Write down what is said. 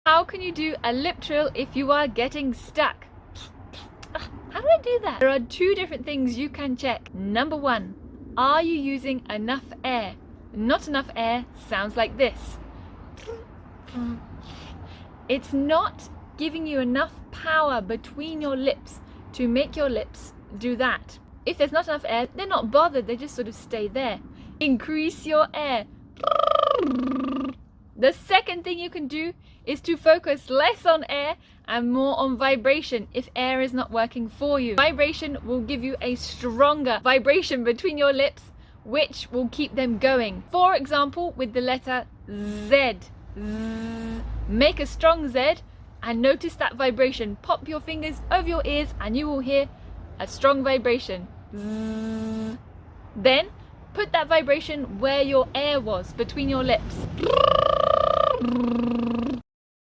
How can you do a lip trill if you are getting stuck? How do I do that? There are two different things you can check. Number one, are you using enough air? Not enough air sounds like this. It's not giving you enough power between your lips to make your lips do that. If there's not enough air, they're not bothered, they just sort of stay there. Increase your air. The second thing you can do is to focus less on air and more on vibration if air is not working for you. Vibration will give you a stronger vibration between your lips, which will keep them going. For example, with the letter Z. Z. Make a strong Z and notice that vibration. Pop your fingers over your ears and you will hear a strong vibration. Z. Then put that vibration where your air was, between your lips.